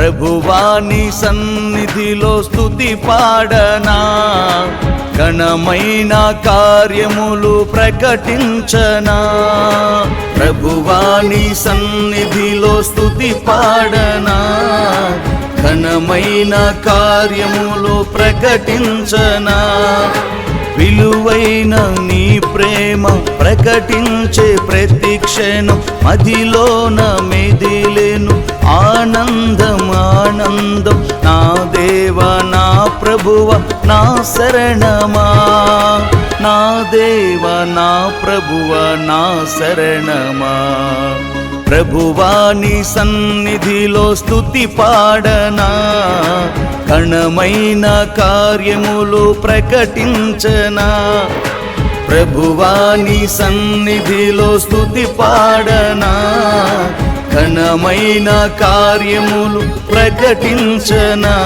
ప్రభువాని సన్నిధిలో స్తుతి పాడనా, ఘనమైన కార్యములు ప్రకటించనా. ప్రభువాని సన్నిధిలో స్తుతి పాడనా, ఘనమైన కార్యములు ప్రకటించనా. విలువైన నీ ప్రేమ ప్రకటించే ప్రతి క్షణం మదిలోన మెదిలేను ఆనందం ఆనందం. నా దేవ నా ప్రభువ నా శరణమా, నా దేవ నా ప్రభువ నా శరణమా. ప్రభువాని సన్నిధిలో స్తుతి పాడనా, ఘనమైన కార్యములు ప్రకటించనా. ప్రభువాని సన్నిధిలో స్తుతి పాడనా, ఘనమైన కార్యములు ప్రకటించనా.